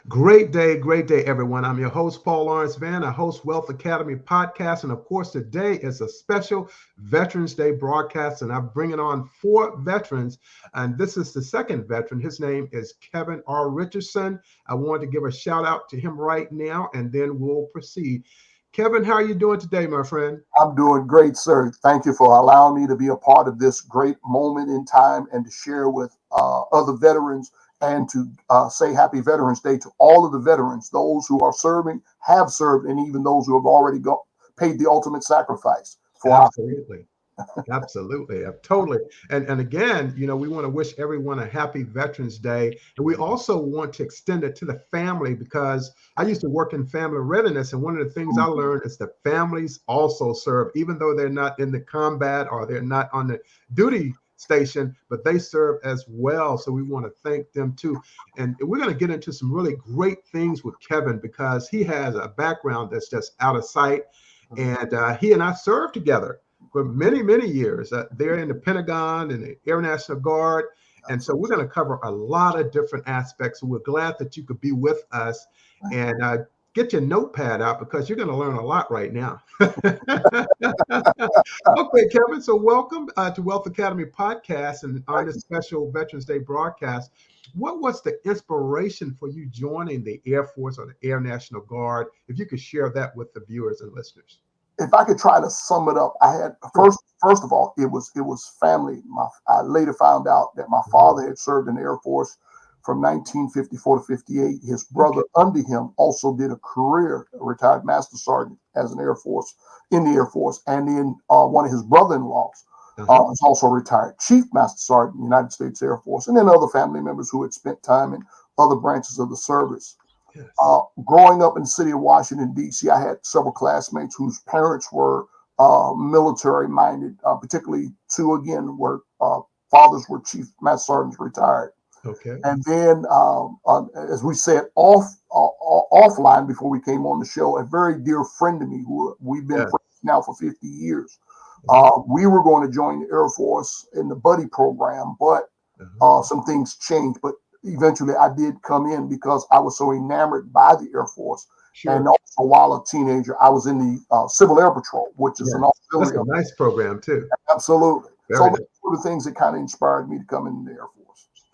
Great day, everyone. I'm your host, Paul Lawrence Van. I host Wealth Academy podcast. And of course, today is a special Veterans Day broadcast. And I'm bringing on four veterans. And this is the second veteran. His name is Kevin R. Richardson. I want to give a shout out to him right now, and then we'll proceed. Kevin, how are you doing today, my friend? I'm doing great, sir. Thank you for allowing me to be a part of this great moment in time and to share with other veterans and to say Happy Veterans Day to all of the veterans, those who are serving, have served, and even those who have already paid the ultimate sacrifice for our. Absolutely. Absolutely, totally. And again, we want to wish everyone a happy Veterans Day. And we also want to extend it to the family because I used to work in family readiness. And one of the things I learned is that families also serve, even though they're not in the combat or they're not on the duty station, but they serve as well. So we want to thank them too. And we're going to get into some really great things with Kevin because he has a background that's just out of sight. And he and I served together for many, many years. They're in the Pentagon and the Air National Guard. And so we're going to cover a lot of different aspects. So we're glad that you could be with us and get your notepad out because you're going to learn a lot right now. Okay, Kevin. So welcome to Wealth Academy podcast and on this special Veterans Day broadcast. What was the inspiration for you joining the Air Force or the Air National Guard? If you could share that with the viewers and listeners. If I could try to sum it up, I had first of all, it was family. I later found out that my father had served in the Air Force from 1954 to 58. His brother under him also did a career, a retired master sergeant as an Air Force in the Air Force, and then one of his brother-in-laws is also a retired chief master sergeant in the United States Air Force, and then other family members who had spent time in other branches of the service. Yes. Growing up in the city of Washington, D.C., I had several classmates whose parents were military minded, particularly two, again, where fathers were chief master sergeants retired. Okay. And then, as we said offline before we came on the show, a very dear friend of me who we've been friends now for 50 years. We were going to join the Air Force in the buddy program, but some things changed. But eventually I did come in because I was so enamored by the Air Force. Sure. And also while a teenager, I was in the Civil Air Patrol, which is an auxiliary. That's a nice program too. Absolutely. So those were the things that kind of inspired me to come into the Air Force.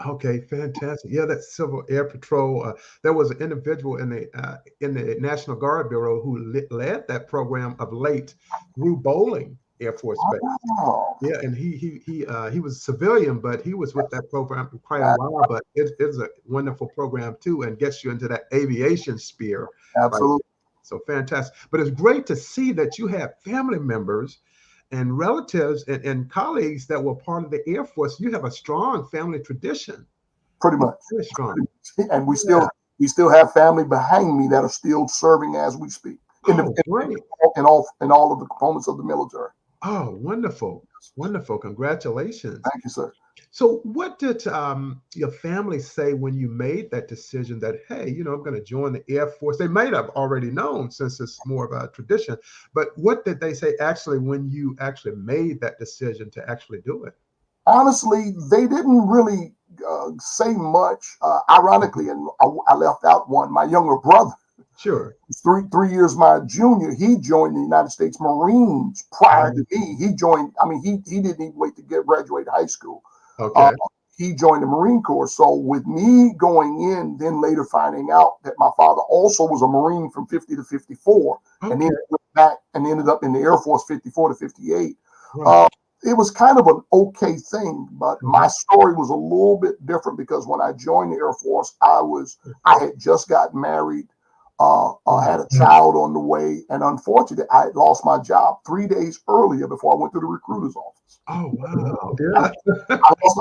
Okay, fantastic. Yeah, that Civil Air Patrol. There was an individual in the National Guard Bureau who led that program of late through Bowling Air Force Base. Yeah, and he was a civilian, but he was with that program for quite a while. But it's a wonderful program too, and gets you into that aviation sphere. Absolutely. Right? So fantastic. But it's great to see that you have family members and relatives and colleagues that were part of the Air Force. You have a strong family tradition. Pretty much. Very strong. And we still have family behind me that are still serving as we speak. In all of the components of the military. Oh, wonderful. Wonderful. Congratulations. Thank you, sir. So what did your family say when you made that decision that, hey, I'm going to join the Air Force? They might have already known since it's more of a tradition, but what did they say actually when you actually made that decision to actually do it? Honestly, they didn't really say much. Ironically, and I left out one, my younger brother. Sure. 3 years my junior, he joined the United States Marines prior to me. He joined, he didn't even wait to graduate high school. Okay. He joined the Marine Corps. So with me going in, then later finding out that my father also was a Marine from 50 to 54, and then went back and ended up in the Air Force 54 to 58. Right. It was kind of an okay thing, but my story was a little bit different because when I joined the Air Force, I had just got married. Had a child on the way, and unfortunately, I had lost my job 3 days earlier before I went to the recruiter's office. Oh, wow. Yeah.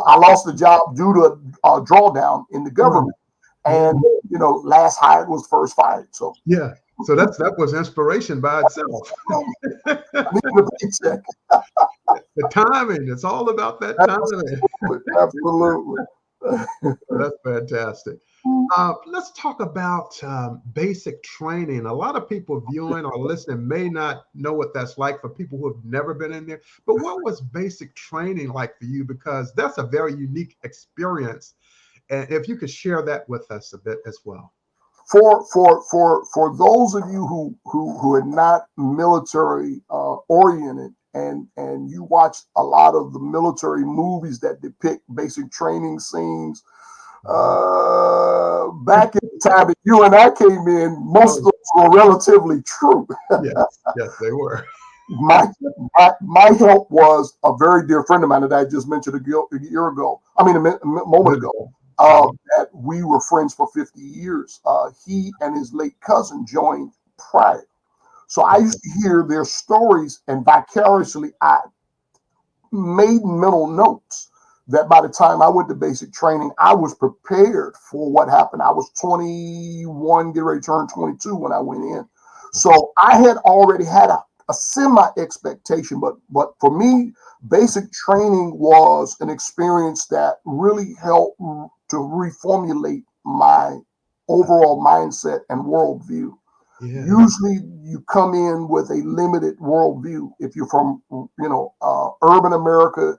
I lost the job due to a drawdown in the government. And, last hired was first fired. So, yeah. So that was inspiration by itself. The timing. It's all about that timing. Absolutely. That's fantastic. Let's talk about basic training. A lot of people viewing or listening may not know what that's like for people who have never been in there. But what was basic training like for you? Because that's a very unique experience. And if you could share that with us a bit as well. For those of you who are not military oriented, and you watch a lot of the military movies that depict basic training scenes, back in the time that you and I came in, most of those were relatively true. Yes, they were. My help was a very dear friend of mine that I just mentioned a year ago. I mean, a moment ago. That we were friends for 50 years. He and his late cousin joined prior. So I used to hear their stories, and vicariously I made mental notes that by the time I went to basic training, I was prepared for what happened. I was 21, get ready to turn 22 when I went in. So I had already had a semi expectation, but for me, basic training was an experience that really helped to reformulate my overall mindset and worldview. Yeah. Usually you come in with a limited worldview. If you're from, urban America,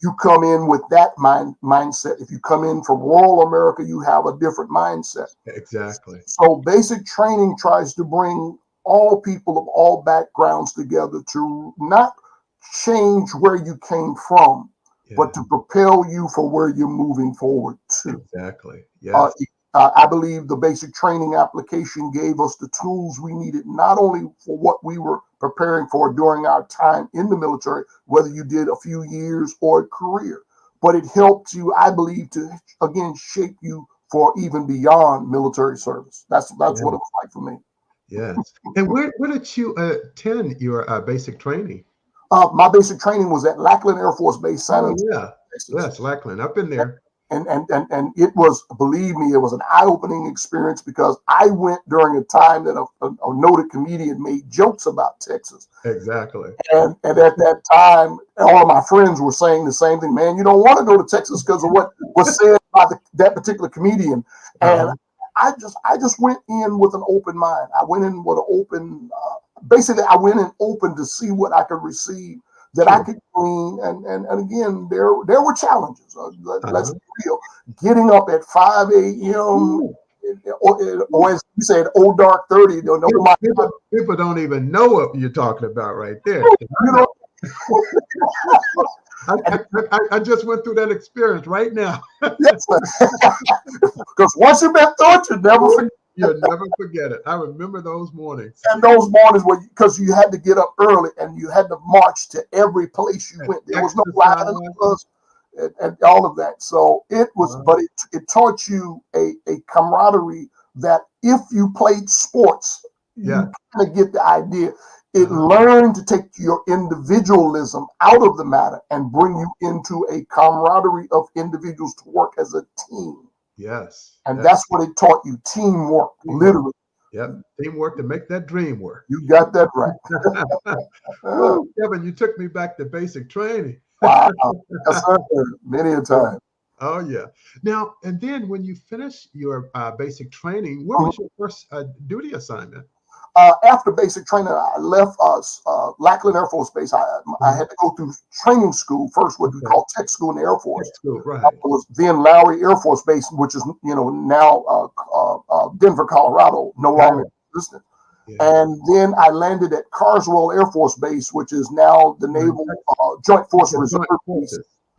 you come in with that mindset. If you come in from rural America, you have a different mindset. Exactly. So basic training tries to bring all people of all backgrounds together to not change where you came from, but to propel you for where you're moving forward to. Exactly. Yes. I believe the basic training application gave us the tools we needed, not only for what we were preparing for during our time in the military, whether you did a few years or a career, but it helped you, I believe, to, again, shape you for even beyond military service. That's what it was like for me. Yes. And where did you attend your basic training? My basic training was at Lackland Air Force Base, San Antonio, Texas. Yes, Lackland. I've been there. And it was, believe me, it was an eye-opening experience, because I went during a time that a noted comedian made jokes about Texas. Exactly. And at that time, all of my friends were saying the same thing. Man, you don't want to go to Texas because of what was said by that particular comedian. And I just went in with an open mind. I went in with an open, basically I went in open to see what I could receive, that I could glean, and again, there were challenges. Let's be real. Getting up at 5 a.m. or as you said, old dark 30. People don't even know what you're talking about right there. I just went through that experience right now. Yes, because once you've been through it, you never forget. You'll never forget it. I remember those mornings. And those mornings where, because you had to get up early and you had to march to every place you went. There was no riding on the bus and all of that. So it was, but it taught you a camaraderie that if you played sports, you kind of get the idea. It learned to take your individualism out of the matter and bring you into a camaraderie of individuals to work as a team. Yes. And that's what it taught you, teamwork, literally. Yep, teamwork to make that dream work. You got that right. Well, Kevin, you took me back to basic training. Wow. Yes, sir. Many a time. Oh, yeah. Now, and then when you finished your basic training, what was your first duty assignment? After basic training, I left Lackland Air Force Base. I had to go through training school first, what we call tech school in the Air Force. Tech school, right. It was then Lowry Air Force Base, which is now Denver, Colorado, no longer existent. Yeah. And then I landed at Carswell Air Force Base, which is now the Naval Joint Force Reserve Base.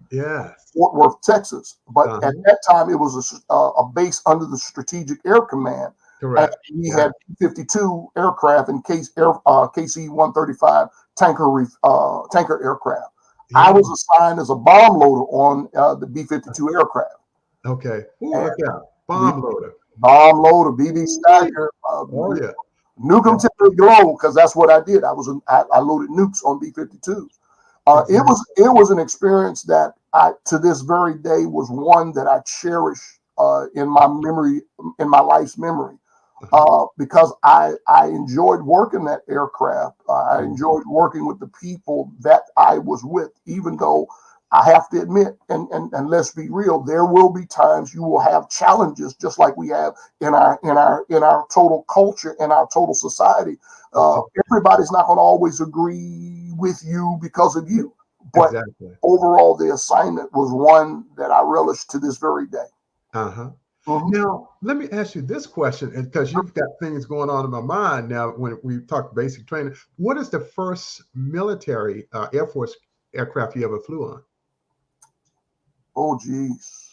Yes. Fort Worth, Texas. But at that time, it was a base under the Strategic Air Command. Correct. And we had P-52 aircraft and KC-135 tanker aircraft. Yeah. I was assigned as a bomb loader on the B-52 aircraft. Okay. Ooh, look out. Bomb loader. Bomb loader, BB Stacker. Nuke them till they glow, because that's what I did. I loaded nukes on B-52s. It was an experience that to this very day was one that I cherish in my memory, in my life's memory. Because I enjoyed working that aircraft. I enjoyed working with the people that I was with, even though I have to admit, and let's be real, there will be times you will have challenges, just like we have in our total culture, in our total society. Everybody's not going to always agree with you because of you. But overall, the assignment was one that I relish to this very day. Mhm. Now, let me ask you this question, because you've got things going on in my mind now when we talk basic training. What is the first military Air Force aircraft you ever flew on? Oh, geez.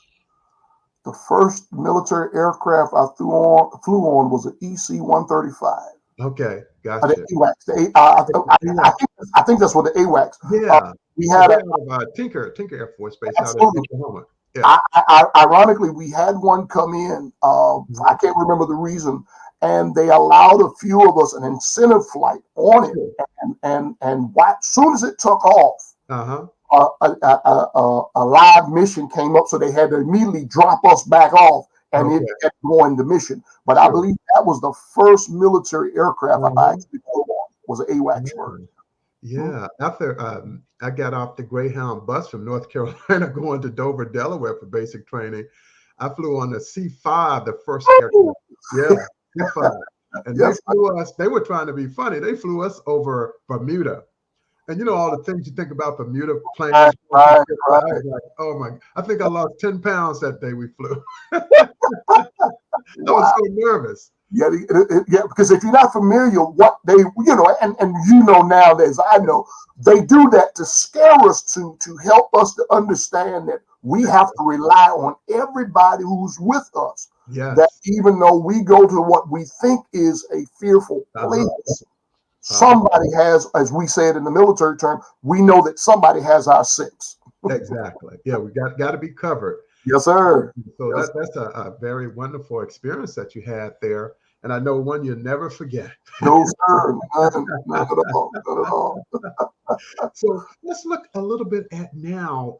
The first military aircraft I flew on was an EC-135. Okay, The gotcha. AWACS. AWACS. I think that's what the AWACS. Yeah. We Yeah, had they're out of Tinker Air Force Base out in absolutely. Oklahoma. Yeah. Ironically, we had one come in. Mhm. I can't remember the reason, and they allowed a few of us an incentive flight on it. Sure. And as soon as it took off, Uh-huh. a live mission came up, so they had to immediately drop us back off, and it Okay. kept going the mission. But I Sure. believe that was the first military aircraft I Uh-huh. actually flew on, was an AWACS Yeah. first. Mhm. Yeah. After I got off the Greyhound bus from North Carolina going to Dover, Delaware for basic training, I flew on the C-5, the first aircraft. Yeah, C-5. And Yes, they were trying to be funny. They flew us over Bermuda. And you know all the things you think about Bermuda right, planes going through right, ships. I right. was like, oh my! I think I lost 10 pounds that day we flew. I was Wow. so nervous. Yeah, yeah, because if you're not familiar, what they, and you know nowadays, I know they do that to scare us, to help us to understand that we have to rely on everybody who's with us. That Yes. even though we go to what we think is a fearful Uh-huh. place, Uh-huh. somebody has, as we say it in the military term, we know that somebody has our six. Exactly. Yeah, we got to be covered. Yes, sir. So Yes. that's a very wonderful experience that you had there, and I know one you'll never forget. No, sir. None at all. None at all. So let's look a little bit at now.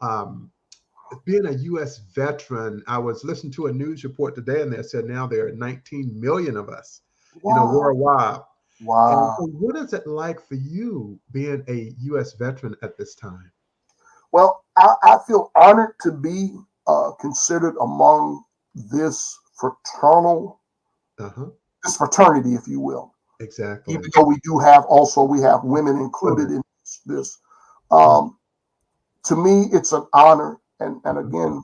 Being a U.S. veteran, I was listening to a news report today, and they said now there are 19 million of us, Wow. worldwide. And Wow. so, what is it like for you being a U.S. veteran at this time? Well, I feel honored to be considered among this fraternal, Uh huh. this fraternity, if you will. Even Exactly. though we have women included in this. Mhm. Um, to me, it's an honor, and again,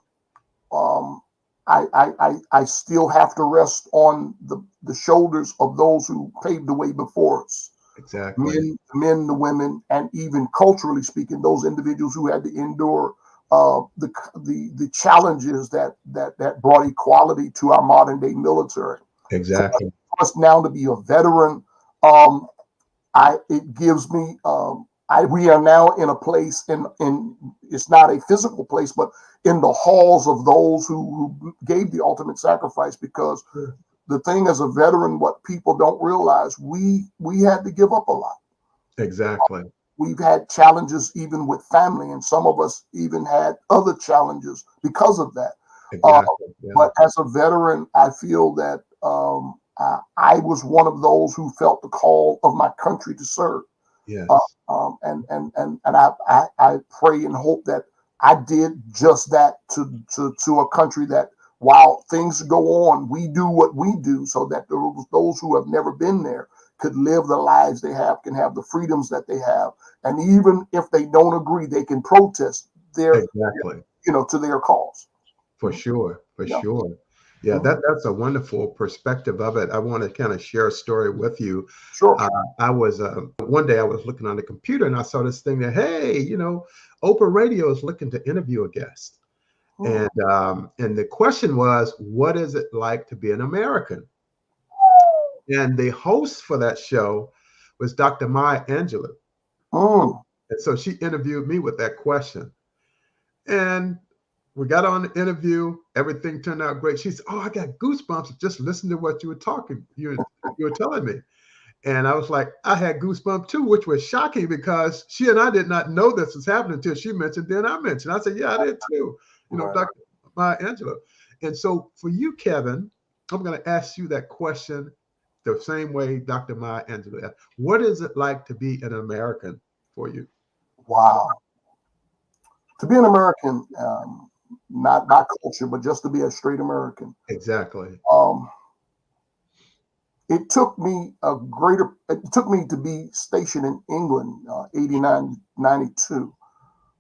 um, I still have to rest on the shoulders of those who paved the way before us. Exactly. The women, and even culturally speaking, those individuals who had to endure the challenges that brought equality to our modern day military. Exactly. For us now to be a veteran, um, it gives me we are now in a place in it's not a physical place, but in the halls of those who gave the ultimate sacrifice. Because Sure. the thing as a veteran, what people don't realize, we had to give up a lot. Exactly. We've had challenges even with family, and some of us even had other challenges because of that. Uh, Exactly. Yeah. but as a veteran, I feel that I was one of those who felt the call of my country to serve. Yes. I pray and hope that I did just that to a country that, while things go on, we do what we do so that those who have never been there could live the lives they have, can have the freedoms that they have, and even if they don't agree, they can protest their, Exactly. to their cause. For sure. For Yeah. sure. Yeah, Mhm. that's a wonderful perspective of it. I want to kind of share a story with you. Sure. I was one day I was looking on the computer and I saw this thing that, hey, Oprah Radio is looking to interview a guest, Mhm. and the question was, what is it like to be an American? And the host for that show was Dr. Maya Angelou, Mm. and so she interviewed me with that question. And we got on the interview. Everything turned out great. She said, "Oh, I got goosebumps just listening to what you were talking. You were telling me." And I was like, I had goosebumps too, which was shocking because she and I did not know this was happening until she mentioned. Then I mentioned. I said, "Yeah, I did too." Right. Dr. Maya Angelou. And so for you, Kevin, I'm going to ask you that question the same way Dr. Maya Angelou asked. What is it like to be an American for you? Wow. To be an American, not culture, but just to be a straight American. Exactly. Um, it took me to be stationed in England, 89, 92,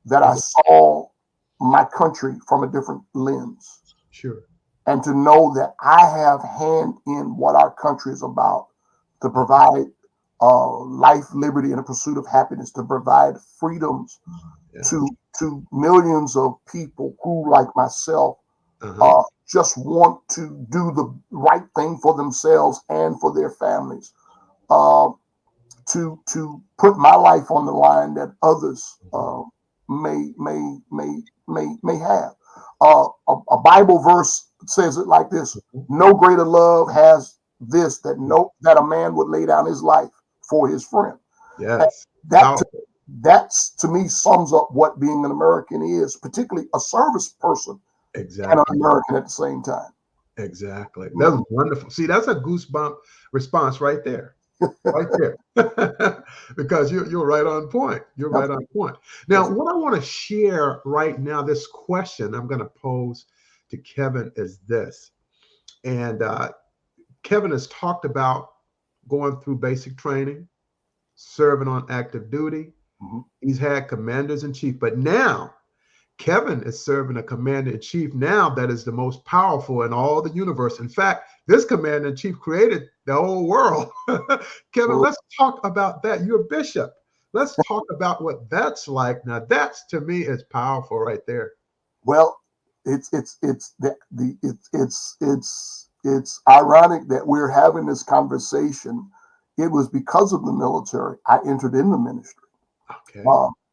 that I Okay. saw my country from a different lens. Sure. and to know that I have hand in what our country is about, to provide life, liberty, and a pursuit of happiness, to provide freedoms to millions of people who, like myself, just want to do the right thing for themselves and for their families. To put my life on the line that others may have. A Bible verse says it like this: "No greater love has this, that a man would lay down his life for his friend." Yes, that's to me sums up what being an American is, particularly a service person and an American at the same time. Exactly. That's wonderful. See, that's a goosebump response right there. Right there. Because you're right on point. You're right on point. Now, what I want to share right now, this question I'm going to pose to Kevin is this. And Kevin has talked about going through basic training, serving on active duty. He's had commanders in chief, but now Kevin is serving a commander in chief now that is the most powerful in all the universe. In fact, this commander in chief created the whole world. Kevin, let's talk about that. You're a bishop. Let's talk about what that's like. Now, that's to me is powerful right there. Well, it's ironic that we're having this conversation. It was because of the military I entered in the ministry. Okay.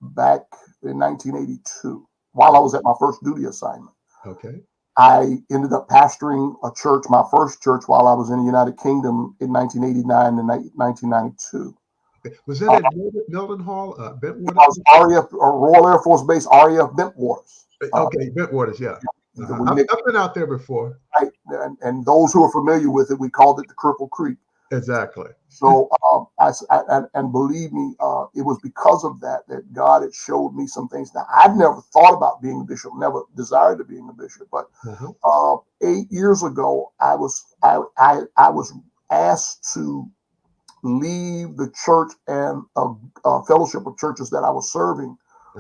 Back in 1982, while I was at my first duty assignment. Okay. I ended up pastoring a church, my first church, while I was in the United Kingdom in 1989 and 1992. Okay. Was that at Milton Hall, Bentwaters? I was RAF, Royal Air Force Base, RAF Bentwaters. Okay, Bentwaters, yeah. I've been out there before. Right, and those who are familiar with it, we called it the Cripple Creek. Exactly. So, and believe me, it was because of that God had showed me some things. Now, I've never thought about being a bishop, never desired to being a bishop, but 8 years ago, I was asked to leave the church and a fellowship of churches that I was serving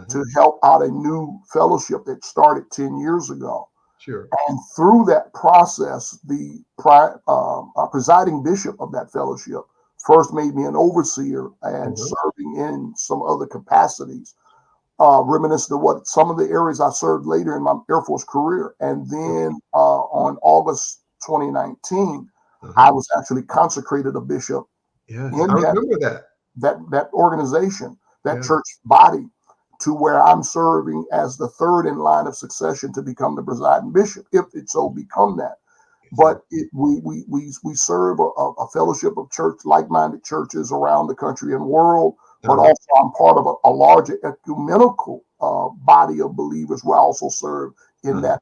to help out a new fellowship that started 10 years ago. Sure. And through that process, the presiding bishop of that fellowship first made me an overseer and serving in some other capacities, reminiscent of what some of the areas I served later in my Air Force career. And then on August 2019, I was actually consecrated a bishop. Yes, I remember that organization, that church body, to where I'm serving as the third in line of succession to become the presiding bishop, if it so become that. But we serve a fellowship of like-minded churches around the country and world, but also I'm part of a larger ecumenical body of believers who I also serve in that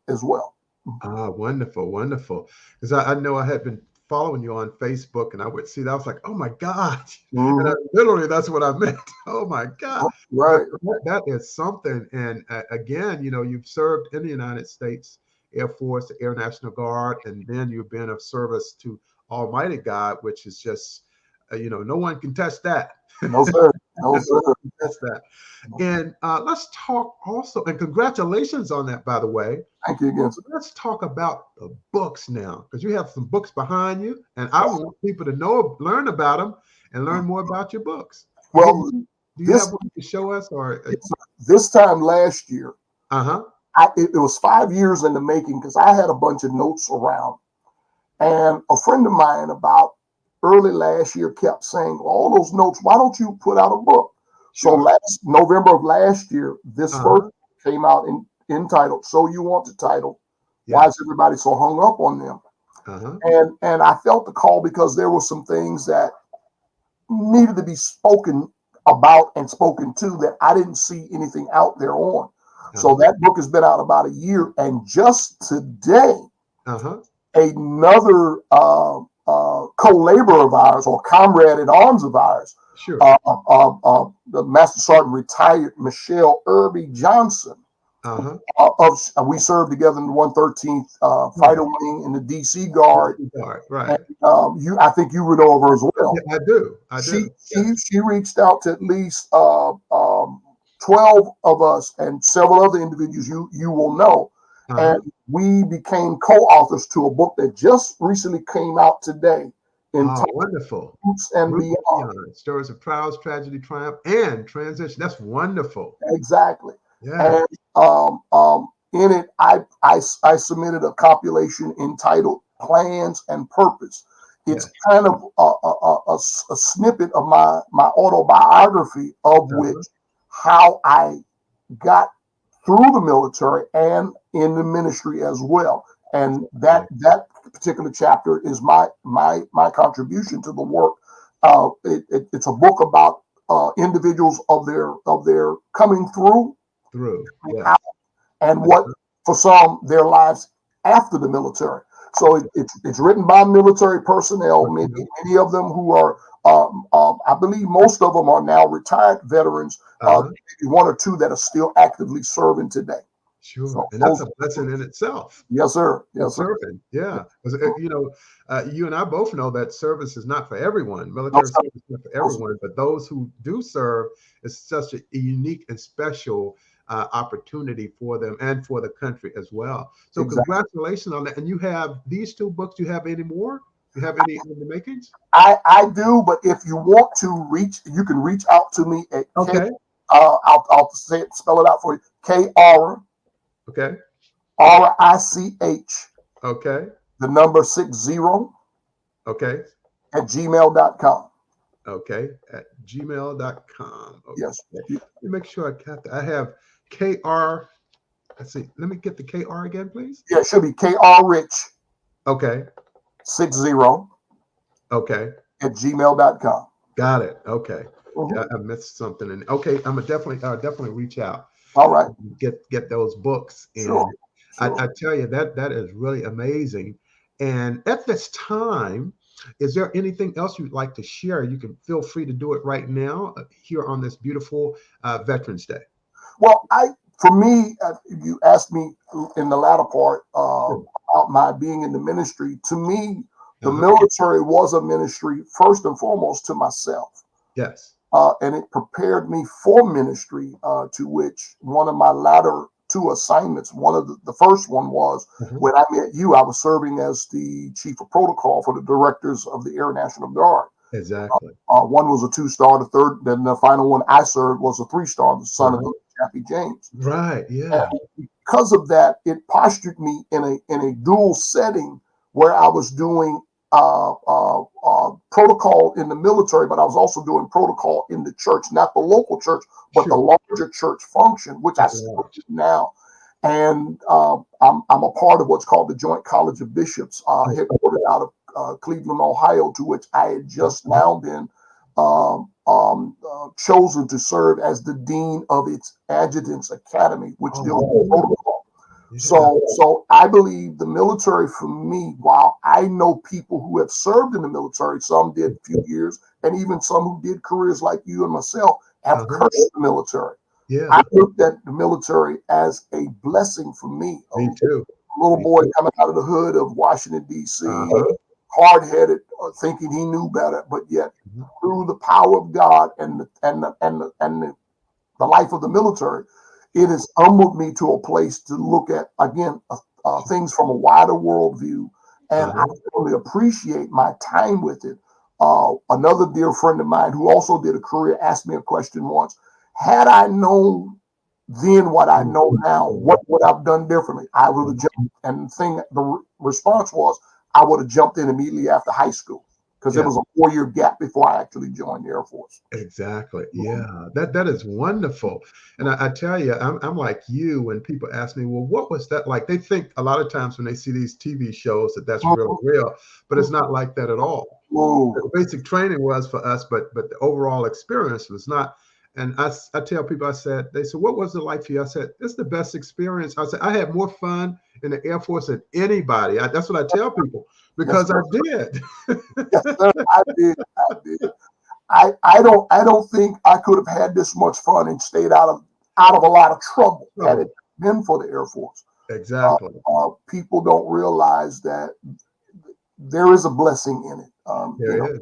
as well. Wonderful, wonderful. Because I know I had been following you on Facebook, and I would see that. I was like, oh my God. And literally, that's what I meant. Oh my God. Right. That is something. And again, you've served in the United States Air Force, the Air National Guard, and then you've been of service to Almighty God, which is just, no one can touch that. No, sir. No, sir. That's that. And let's talk also, and congratulations on that, by the way. Thank you again. So let's talk about the books now, because you have some books behind you, and I want people to learn about them and learn more about your books. Well, do you have one to show us? Or this time last year, it was 5 years in the making, because I had a bunch of notes around, and a friend of mine about early last year kept saying, all those notes, why don't you put out a book? Sure. So last November of last year, this first came out entitled "So You Want the Title? Why is everybody so hung up on them?" And I felt the call because there were some things that needed to be spoken about and spoken to that I didn't see anything out there on. So that book has been out about a year, and just today, another co-laborer of ours or comrade in arms of ours, the Master Sergeant retired Michelle Irby Johnson. We served together in the 113th Fighter Wing in the DC Guard. Right. And, I think you would know of her as well. Yeah, I do. She reached out to at least 12 of us and several other individuals you will know. And we became co-authors to a book that just recently came out today entitled Wonderful. Roots and Roots and Beyond. Beyond. Stories of trials, tragedy, triumph, and transition. That's wonderful. Exactly. Yeah. And in it, I submitted a compilation entitled Plans and Purpose. It's kind of a snippet of my autobiography, of which how I got through the military and in the ministry as well. And that particular chapter is my contribution to the work. It's a book about individuals of their coming through, yeah, and what for some their lives after the military. So it's written by military personnel, many of them who are, I believe most of them are now retired veterans, one or two that are still actively serving today. Sure. So and that's a blessing in itself. Yes, sir. Yes, sir. Serving. Yeah. You know, you and I both know that service is not for everyone. Military service is not for everyone, but those who do serve is such a unique and special opportunity for them and for the country as well. So congratulations on that. And you have these two books. Do you have any more? Do you have any in the makings? I do, but if you want to reach, you can reach out to me at I'll spell it out for you. KR. Okay. RICH. Okay. The number 60. Okay. At gmail.com. Okay. At gmail.com. Okay. Yes. Let me make sure I got that. I have KR. Let's see. Let me get the KR again, please. Yeah, it should be KR Rich. Okay. 60. Okay. At gmail.com. Got it. Okay. Yeah, I missed something. And okay, I'm definitely reach out. All right. Get those books. And sure. I tell you that is really amazing. And at this time, is there anything else you'd like to share? You can feel free to do it right now here on this beautiful Veterans Day. Well, for me, you asked me in the latter part about my being in the ministry. To me, the military was a ministry first and foremost to myself. Yes. And it prepared me for ministry, to which one of my latter two assignments, one of the first one was when I met you, I was serving as the chief of protocol for the directors of the Air National Guard. Exactly. One was a 2-star, the third, then the final one I served was a 3-star, the son of Chappie James. Right. Yeah. And because of that, it postured me in a dual setting where I was doing protocol in the military, but I was also doing protocol in the church, not the local church, but the larger church function, which I still do now. And I'm a part of what's called the Joint College of Bishops, headquartered out of Cleveland, Ohio, to which I had just now been chosen to serve as the dean of its Adjutants Academy, which deals with protocol. So I believe the military for me, while I know people who have served in the military, some did a few years, and even some who did careers like you and myself have cursed the military. Yeah. I looked at the military as a blessing for me. Me too. A little boy coming out of the hood of Washington, D.C., hard-headed, thinking he knew better, but yet through the power of God and the life of the military, it has humbled me to a place to look at, again, things from a wider worldview. And I really appreciate my time with it. Another dear friend of mine who also did a career asked me a question once. Had I known then what I know now, what would I've done differently? I would have jumped. And the response was, I would have jumped in immediately after high school, because there was a 4-year gap before I actually joined the Air Force. Exactly. Yeah, that is wonderful. And I tell you, I'm like you when people ask me, well, what was that like? They think a lot of times when they see these TV shows that's really real, but it's not like that at all. The basic training was for us, but the overall experience was not. And I tell people, they said, what was it like for you? I said, it's the best experience. I said, I had more fun in the Air Force than anybody. That's what I tell people, because I did. Yes, sir, I did. I don't think I could have had this much fun and stayed out of a lot of trouble had it been for the Air Force. Exactly. People don't realize that there is a blessing in it. There is.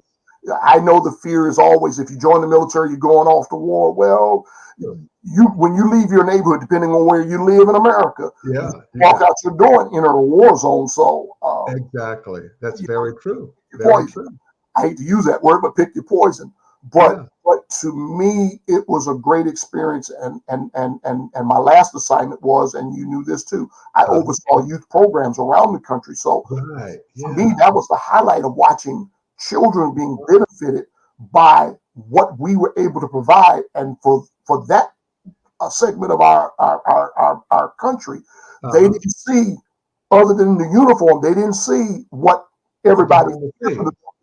I know the fear is always, if you join the military, you're going off to war. Well, when you leave your neighborhood, depending on where you live in America, Yeah, walk out your door and enter a war zone. So exactly. That's very true. Very poison. true. I hate to use that word, but pick your poison. But to me, it was a great experience. And my last assignment was, and you knew this too, I oversaw youth programs around the country. So for me, that was the highlight of watching children being benefited by what we were able to provide. And for that segment of our country, they didn't see, other than the uniform, they didn't see what everybody.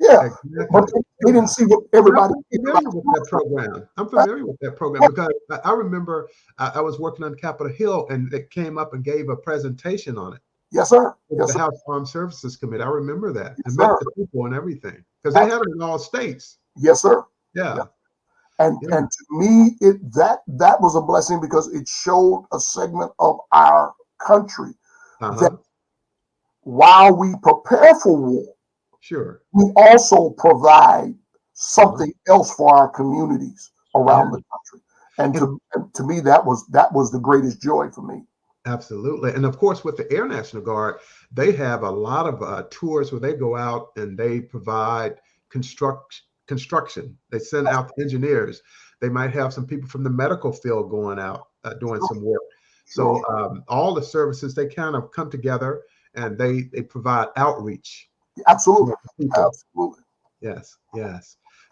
Yeah, but they didn't see what everybody. I'm familiar with that program. I'm familiar with that program because I remember I was working on Capitol Hill and it came up and gave a presentation on it. Yes, sir. The House Armed Services Committee. I remember that. Yes, and met the people and everything because they had it in all states. Yes, sir. Yeah. And to me, that was a blessing because it showed a segment of our country that while we prepare for war, we also provide something else for our communities around the country. And to me, that was the greatest joy for me. Absolutely. And of course, with the Air National Guard, they have a lot of tours where they go out and they provide construction. They send out the engineers. They might have some people from the medical field going out doing some work. So all the services, they kind of come together and they provide outreach. Absolutely. Absolutely. Yes.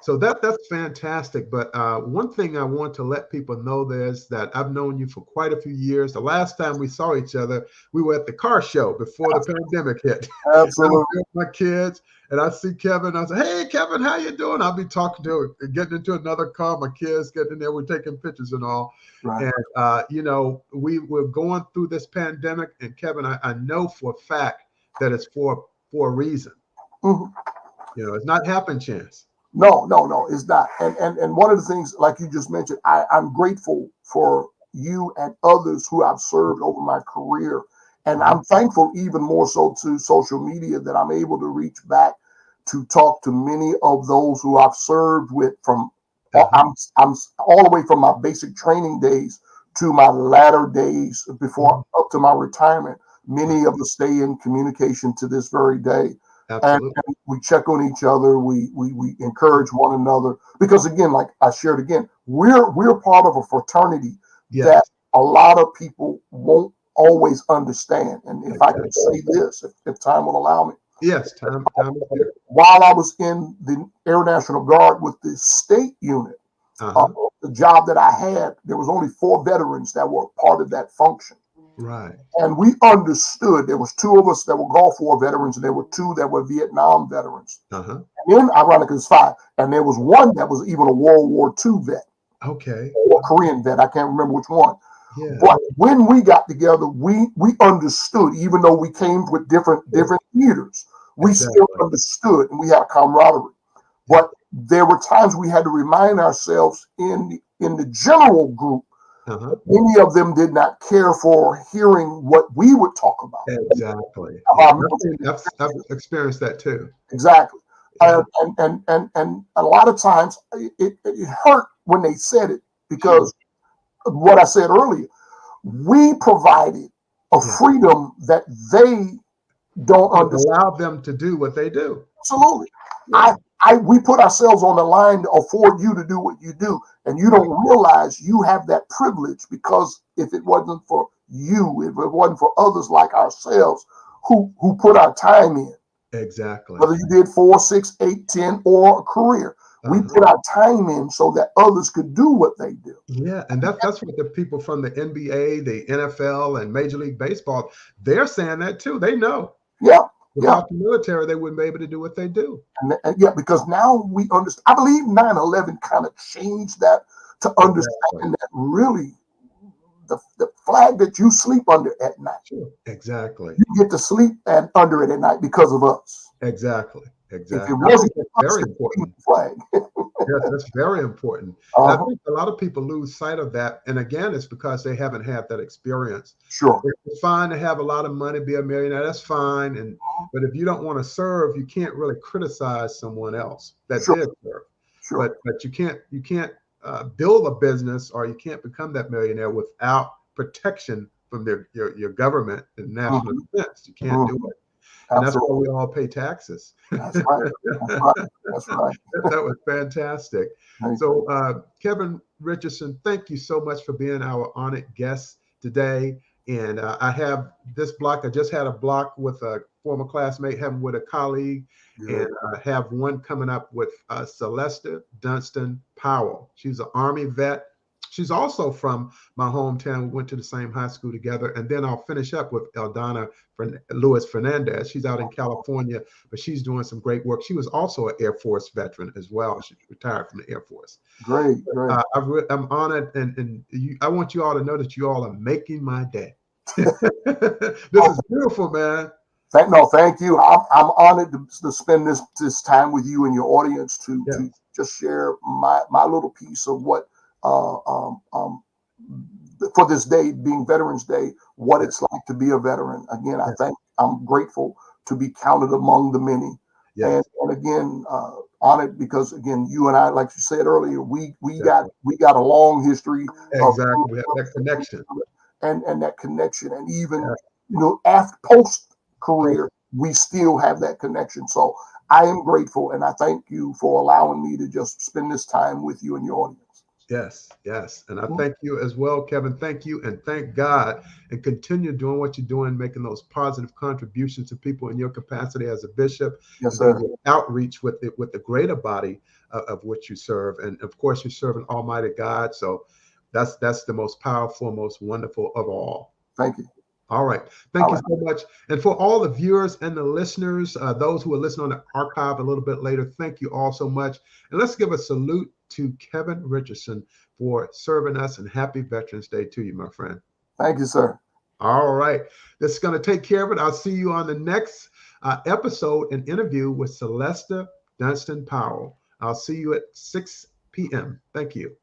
So that's fantastic. But one thing I want to let people know is that I've known you for quite a few years. The last time we saw each other, we were at the car show before the pandemic hit. Absolutely. I was with my kids, and I see Kevin. I say, "Hey, Kevin, how you doing?" I'll be talking to him, getting into another car. My kids getting in there. We're taking pictures and all. Right. And we were going through this pandemic, and Kevin, I know for a fact that it's for a reason. It's not happen chance. No, it's not. And one of the things, like you just mentioned, I'm grateful for you and others who I've served over my career. And I'm thankful even more so to social media that I'm able to reach back to talk to many of those who I've served with from I'm all the way from my basic training days to my latter days before up to my retirement. Many of us stay in communication to this very day. And we check on each other. We encourage one another because, again, like I shared again, we're part of a fraternity that a lot of people won't always understand. And if I can say this, if time will allow me. Yes, time is here. While I was in the Air National Guard with the state unit, the job that I had, there was only 4 veterans that were part of that function. Right. And we understood there was 2 of us that were Gulf War veterans, and there were 2 that were Vietnam veterans. And then, ironically, it's 5. And there was 1 that was even a World War II vet. Okay. Or Korean vet. I can't remember which one. Yeah. But when we got together, we understood, even though we came with different theaters, we still understood and we had a camaraderie. But there were times we had to remind ourselves in the general group, many of them did not care for hearing what we would talk about. Exactly. I've experienced that too. Exactly. And a lot of times it hurt when they said it because of what I said earlier. We provided a freedom that they don't understand. Allow them to do what they do. Absolutely. We put ourselves on the line to afford you to do what you do. And you don't realize you have that privilege because if it wasn't for you, if it wasn't for others like ourselves who put our time in. Exactly. Whether you did 4, 6, 8, 10, or a career. We put our time in so that others could do what they do. Yeah, and that's what the people from the NBA, the NFL, and Major League Baseball, they're saying that too. They know. Without the military, they wouldn't be able to do what they do. And because now we understand. I believe 9/11 kind of changed that to understand that really the flag that you sleep under at night. Exactly. You get to sleep under it at night because of us. Exactly. If it exactly. I think wasn't that's us, very the important. flag. Yes, that's very important. And I Uh-huh. think a lot of people lose sight of that. And again, it's because they haven't had that experience. Sure. It's fine to have a lot of money, be a millionaire. That's fine. And but if you don't want to serve, you can't really criticize someone else that Sure. did serve. Sure. But you can't build a business or you can't become that millionaire without protection from your government and national Mhm. defense. You can't do Mhm. it. And that's why Absolutely. we all pay taxes. That's right. That's right. That's right. That was fantastic. Thank you. So, Kevin Richardson, thank you so much for being our honored guest today. And I have this block. I just had a block with a former classmate, having with a colleague, and Good. have one coming up with Celeste Dunstan Powell. She's an Army vet. She's also from my hometown. We went to the same high school together. And then I'll finish up with Eldana Lewis Fernandez. She's out in California, but she's doing some great work. She was also an Air Force veteran as well. She retired from the Air Force. Great. Great. I'm honored, and I want you all to know that you all are making my day. This is beautiful, man. Thank you. I'm honored to spend this time with you and your audience to Yes, just share my little piece of what uh, um, um, for this day being Veterans Day, what yes, it's like to be a veteran. Again, yes, I'm grateful to be counted among the many, and yes, again honored because again you and I, like you said earlier, definitely. we got a long history of Exactly. We have that connection. and that connection, and even Yes. after post Oh, career, we still have that connection. So I am grateful, and I thank you for allowing me to just spend this time with you and your audience. yes, yes. And I thank you as well, Kevin. Thank you and thank God and continue doing what you're doing, making those positive contributions to people in your capacity as a bishop Yes, and then sir. your outreach with the greater body of which you serve. And of course, you're serving Almighty God. So that's the most powerful, most wonderful of all. Thank you. All right. All Thank you right. so much. And for all the viewers and the listeners, those who are listening on the archive a little bit later, thank you all so much. And let's give a salute to Kevin Richardson for serving us, and happy Veterans Day to you, my friend. Thank you, sir. All right. This is going to take care of it. I'll see you on the next episode and interview with Celeste Dunstan Powell. I'll see you at 6 p.m. Thank you.